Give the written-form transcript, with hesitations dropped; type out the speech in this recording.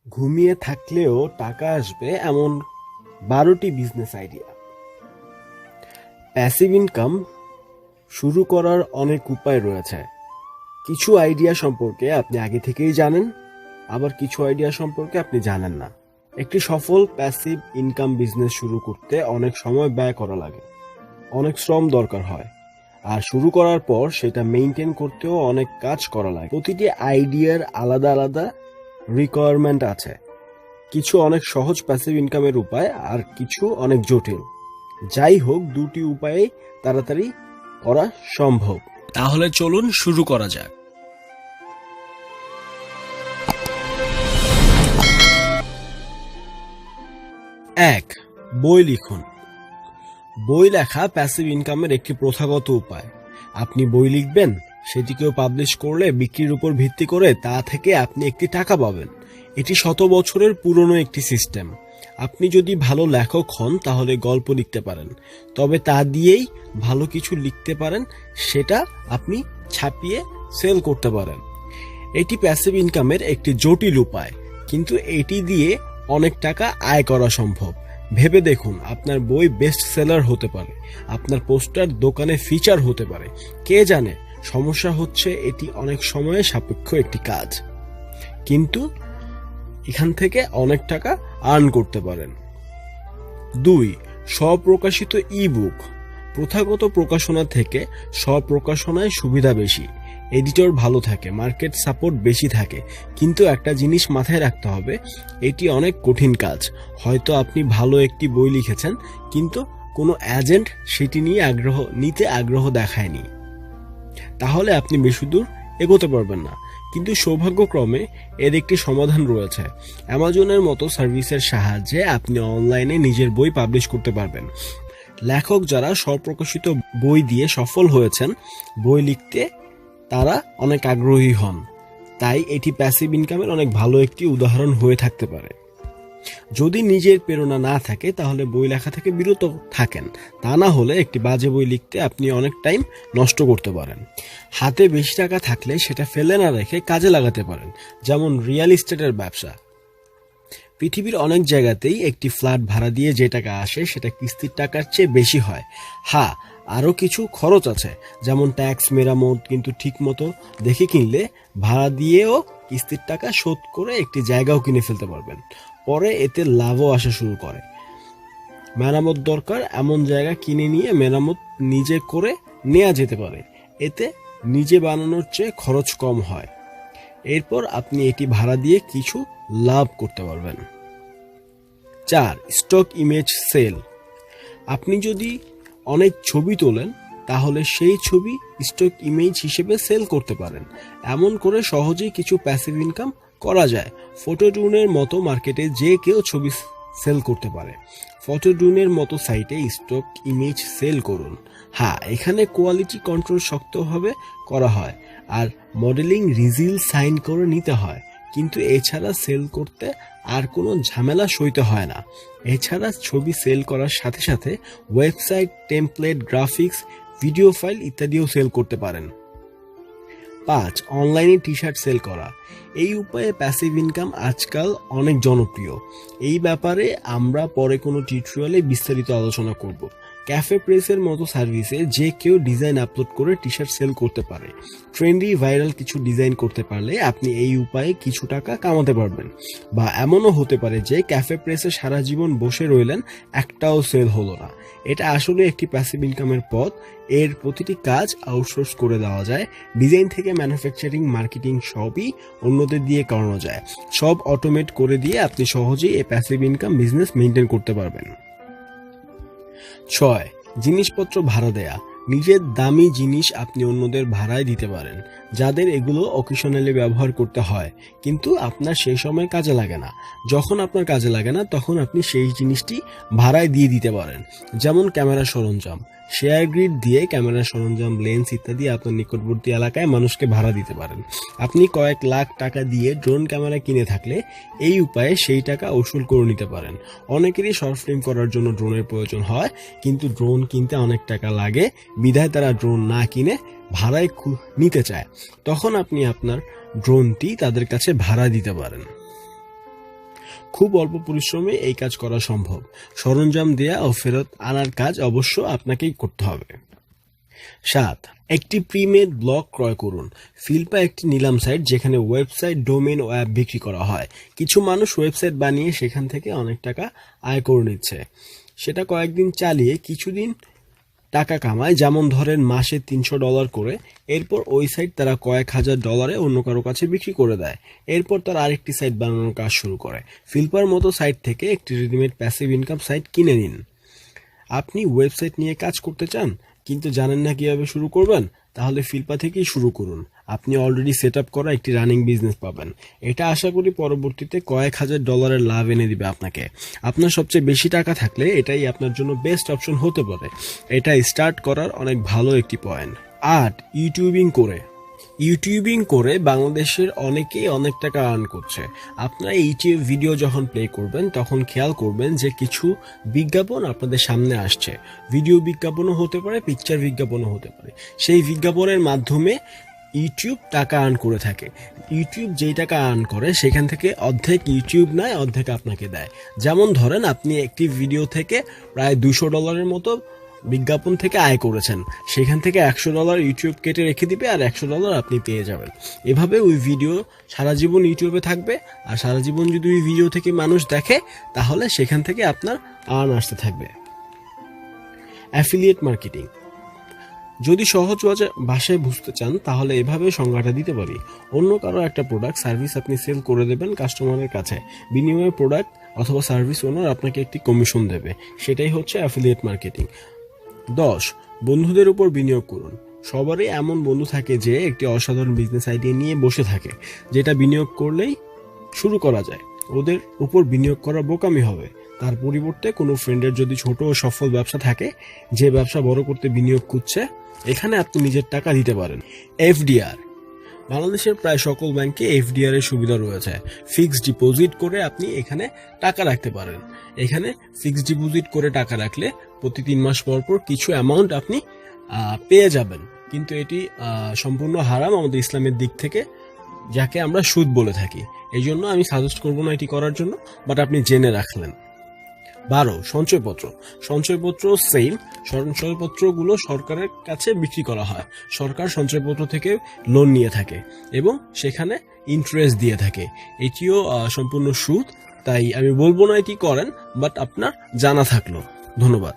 ঘুমিয়ে থাকলেও টাকা আসবে এমন 12টি বিজনেস আইডিয়া। প্যাসিভ ইনকাম শুরু করার অনেক উপায় রয়েছে। কিছু আইডিয়া সম্পর্কে আপনি আগে থেকেই জানেন, আবার কিছু আইডিয়া সম্পর্কে আপনি জানেন না। একটি সফল প্যাসিভ ইনকাম বিজনেস শুরু করতে অনেক সময় ব্যয় করা লাগে, অনেক শ্রম দরকার হয়, আর শুরু করার পর সেটা মেইনটেইন করতেও অনেক কাজ করা লাগে। প্রতিটি আইডিয়ার আলাদা আলাদা রিকোয়ারমেন্ট আছে। কিছু অনেক সহজ প্যাসিভ ইনকামের উপায়, আর কিছু অনেক জটিল। যাই হোক, দুটি উপায়ে তাড়াতাড়ি করা সম্ভব। তাহলে চলুন শুরু করা যাক। 1. বই লিখুন। বই লেখা প্যাসিভ ইনকামের একটি প্রথাগত উপায়। আপনি বই লিখবেন, সেটিকেও পাবলিশ করলে বিক্রির উপর ভিত্তি করে তা থেকে আপনি একটি টাকা পাবেন। এটি শত বছরের পুরনো একটি সিস্টেম। আপনি যদি ভালো লেখক হন তাহলে গল্প লিখতে পারেন, তবে তা দিয়েই ভালো কিছু লিখতে পারেন, সেটা আপনি ছাপিয়ে সেল করতে পারেন। এটি প্যাসিভ ইনকামের একটি জটিল উপায়, কিন্তু এটি দিয়ে অনেক টাকা আয় করা সম্ভব। ভেবে দেখুন, আপনার বই বেস্ট সেলার হতে পারে, আপনার পোস্টার দোকানে ফিচার হতে পারে। কে জানে? সমস্যা হচ্ছে এটি অনেক সময়ে সাপেক্ষ একটি কাজ, কিন্তু এখান থেকে অনেক টাকা আর্ন করতে পারেন। 2. স্বপ্রকাশিত ই-বুক। প্রথাগত প্রকাশনা থেকে স্বপ্রকাশনায় সুবিধা বেশি, এডিটর ভালো থাকে, মার্কেট সাপোর্ট বেশি থাকে, কিন্তু একটা জিনিস মাথায় রাখতে হবে, এটি অনেক কঠিন কাজ। হয়তো আপনি ভালো একটি বই লিখেছেন, কিন্তু কোনো এজেন্ট সেটি নিতে আগ্রহ দেখায়নি, তাহলে আপনি বেশি দূর এগোতে পারবেন না। কিন্তু সৌভাগ্যক্রমে এর একটি সমাধান রয়েছে। অ্যামাজনের মতো সার্ভিসের সাহায্যে আপনি অনলাইনে নিজের বই পাবলিশ করতে পারবেন। লেখক যারা স্বপ্রকাশিত বই দিয়ে সফল হয়েছেন, বই লিখতে তারা অনেক আগ্রহী হন, তাই এটি প্যাসিভ ইনকামের অনেক ভালো একটি উদাহরণ হয়ে থাকতে পারে। যদি নিজের প্রেরণা না থাকে তাহলে বই লেখা থেকে বিরত থাকেন, তা না হলে একটি বাজে বই লিখতে আপনি অনেক টাইম নষ্ট করতে পারেন। হাতে বেশি টাকা থাকলে সেটা ফেলে না রেখে কাজে লাগাতে পারেন, যেমন রিয়েল এস্টেটের ব্যবসা। পৃথিবীর অনেক জায়গাতেই একটি ফ্ল্যাট ভাড়া দিয়ে যে টাকা আসে সেটা কিস্তির টাকার চেয়ে বেশি হয়। হ্যাঁ, আরও কিছু খরচ আছে, যেমন ট্যাক্স, মেরামত, কিন্তু ঠিক মতো দেখে কিনলে ভাড়া দিয়েও কিস্তির টাকা শোধ করে একটি জায়গাও কিনে ফেলতে পারবেন। পরে এতে লাভও আসা শুরু করে। মেরামত দরকার এমন জায়গা কিনে নিয়ে মেরামত নিজে করে নেওয়া যেতে পারে, এতে নিজে বানানোর চেয়ে খরচ কম হয়। এরপর আপনি এটি ভাড়া দিয়ে কিছু লাভ করতে পারবেন। 4. Stock image sale. আপনি যদি অনেক ছবি তোলেন তাহলে সেই ছবি স্টক ইমেজ হিসেবে সেল করতে পারেন। এমন করে সহজেই কিছু প্যাসিভ ইনকাম করা যায়। ফটোডুনের মতো মার্কেটে যে কেউ ছবি সেল করতে পারে। ফটোডুনের মতো সাইটে স্টক ইমেজ সেল করুন। হ্যাঁ, এখানে কোয়ালিটি কন্ট্রোল শক্তভাবে করা হয়, আর মডেলিং রিজিল সাইন করে নিতে হয়, কিন্তু এছাড়া সেল করতে আর কোনো ঝামেলা সইতে হয় না। এছাড়া ছবি সেল করার সাথে সাথে website, template, graphics, video file ইত্যাদিও সেল করতে পারেন। 5. অনলাইনে টি শার্ট সেল করা। এই উপায়ে প্যাসিভ ইনকাম আজকাল অনেক জনপ্রিয়। এই ব্যাপারে আমরা পরে কোনো টিউটোরিয়ালে বিস্তারিত আলোচনা করব। ক্যাফে প্রেসের মতো সার্ভিসে যে কেউ ডিজাইন আপলোড করে টি শার্ট সেল করতে পারে। ট্রেন্ডি ভাইরাল কিছু ডিজাইন করতে পারলে আপনি এই উপায়ে কিছু টাকা কামাতে পারবেন। বা এমনও হতে পারে যে ক্যাফে প্রেসে সারা জীবন বসে রইলেন, একটাও সেল হলো না। এটা আসলে একটি প্যাসিভ ইনকামের পথ। এর প্রতিটি কাজ আউটসোর্স করে দেওয়া যায়। ডিজাইন থেকে ম্যানুফ্যাকচারিং, মার্কেটিং সবই অন্যদের দিয়ে করানো যায়। সব অটোমেট করে দিয়ে আপনি সহজেই এই প্যাসিভ ইনকাম বিজনেস মেইনটেইন করতে পারবেন। 6. জিনিসপত্র ভাড়া দেয়া। নিজের দামি জিনিস আপনি অন্যদের ভাড়ায় দিতে পারেন, যাদের এগুলো অকেশনালি ব্যবহার করতে হয়, কিন্তু আপনার সেই সময় কাজে লাগে না। যখন আপনার কাজে লাগে না তখন আপনি সেই জিনিসটি ভাড়ায় দিয়ে দিতে পারেন। যেমন ক্যামেরা সরঞ্জাম, শেয়ার গ্রিড দিয়ে ক্যামেরা সরঞ্জাম, লেন্স ইত্যাদি আপনার নিকটবর্তী এলাকায় মানুষকে ভাড়া দিতে পারেন। আপনি কয়েক লাখ টাকা দিয়ে ড্রোন ক্যামেরা কিনে থাকলে এই উপায়ে সেই টাকা উসুল করে নিতে পারেন। অনেকেরই শর্ট ফিল্ম করার জন্য ড্রোনের প্রয়োজন হয়, কিন্তু ড্রোন কিনতে অনেক টাকা লাগে, বিধায় তারা ড্রোন না কিনে ভাড়ায় নিতে চায়। তখন আপনি আপনার ড্রোনটি তাদের কাছে ভাড়া দিতে পারেন। খুব অল্প পরিশ্রমে এই কাজ করা সম্ভব। সরঞ্জাম দেয়া ও ফেরত আনার কাজ অবশ্য আপনাকেই করতে হবে। 7. একটি প্রিমেড ব্লগ ক্রয় করুন। ফিল্পা একটি নিলাম সাইট যেখানে ওয়েবসাইট, ডোমেন ও অ্যাপ বিক্রি করা হয়। কিছু মানুষ ওয়েবসাইট বানিয়ে সেখান থেকে অনেক টাকা আয় করে নিচ্ছে। সেটা কয়েকদিন চালিয়ে কিছুদিন টাকা কামায়, যেমন ধরেন মাসে $300 করে। এরপর ওই সাইট তারা কয়েক হাজার ডলারে অন্য কারো কাছে বিক্রি করে দেয়। এরপর তারা আরেকটি সাইট বানানোর কাজ শুরু করে। ফিল্পার মতো সাইট থেকে একটি রেডিমেড প্যাসিভ ইনকাম সাইট কিনে নিন। আপনি ওয়েবসাইট নিয়ে কাজ করতে চান কিন্তু জানেন না কিভাবে শুরু করবেন? তাহলে ফিল্পা থেকেই শুরু করুন। আপনি অলরেডি সেট আপ করা একটি রানিং বিজনেস পাবেন। এটা আশা করি পরবর্তীতে কয়েক হাজার ডলারের লাভ এনে দিবে আপনাকে। আপনার সবচেয়ে বেশি টাকা থাকলে এটাই আপনার জন্য বেস্ট অপশন হতে পারে। এটা স্টার্ট করার অনেক ভালো একটি পয়েন্ট। 8. ইউটিউবিং করে বাংলাদেশের অনেকেই অনেক টাকা আর্ন করছে। আপনারা ইউটিউব ভিডিও যখন প্লে করবেন তখন খেয়াল করবেন যে কিছু বিজ্ঞাপন আপনাদের সামনে আসছে। ভিডিও বিজ্ঞাপনও হতে পারে, পিকচার বিজ্ঞাপনও হতে পারে। সেই বিজ্ঞাপনের মাধ্যমে ইউটিউব টাকা আর্ন করে থাকে। ইউটিউব যেই টাকা আর্ন করে সেখান থেকে অর্ধেক ইউটিউব নেয়, অর্ধেক আপনাকে দেয়। যেমন ধরেন আপনি একটি ভিডিও থেকে প্রায় $200 মতো বিজ্ঞাপন থেকে আয় করেছেন, সেখান থেকে $100 ইউটিউব কেটে রেখে দিবে আর $100 আপনি পেয়ে যাবেন। এভাবে ওই ভিডিও সারা জীবন ইউটিউবে থাকবে, আর সারা জীবন যদি ওই ভিডিও থেকে মানুষ দেখে তাহলে সেখান থেকে আপনার আর্ন আসতে থাকবে। অ্যাফিলিয়েট মার্কেটিং যদি সহজ ভাষায় বুঝতে চান তাহলে এভাবে সংজ্ঞাটা দিতে পারি। অন্য কারো একটা প্রোডাক্ট সার্ভিস আপনি সেল করে দেবেন কাস্টমারের কাছে, বিনিময়ে প্রোডাক্ট অথবা সার্ভিস ওনার আপনাকে একটি কমিশন দেবে। সেটাই হচ্ছে অ্যাফিলিয়েট মার্কেটিং। 10. বন্ধুদের উপর বিনিয়োগ করুন। সবারই এমন বন্ধু থাকে যে একটি অসাধারণ বিজনেস আইডিয়া নিয়ে বসে থাকে, যেটা বিনিয়োগ করলেই শুরু করা যায়। ওদের উপর বিনিয়োগ করা বোকামি হবে। তার পরিবর্তে কোনো ফ্রেন্ডের যদি ছোট ও সফল ব্যবসা থাকে, যে ব্যবসা বড় করতে বিনিয়োগ করছে, এখানে আপনি নিজের টাকা দিতে পারেন। এফডিআর বাংলাদেশের প্রায় সকল ব্যাংকে এফডিআর এর সুবিধা রয়েছে। ফিক্সড ডিপোজিট করে আপনি এখানে টাকা রাখতে পারেন। এখানে ফিক্সড ডিপোজিট করে টাকা রাখলে প্রতি 3 মাস পর পর কিছু অ্যামাউন্ট আপনি পেয়ে যাবেন, কিন্তু এটি সম্পূর্ণ হারাম আমাদের ইসলামের দিক থেকে, যাকে আমরা সুদ বলে থাকি। এই জন্য আমি সাজেস্ট করবো না এটি করার জন্য, বাট আপনি জেনে রাখলেন। 12. সঞ্চয়পত্র সেম। সঞ্চয়পত্রগুলো সরকারের কাছে বিক্রি করা হয়। সরকার সঞ্চয়পত্র থেকে লোন নিয়ে থাকে এবং সেখানে ইন্টারেস্ট দিয়ে থাকে। এটিও সম্পূর্ণ সুদ। তাই আমি বলবো না এটি করেন, বাট আপনার জানা থাকলো। ধন্যবাদ।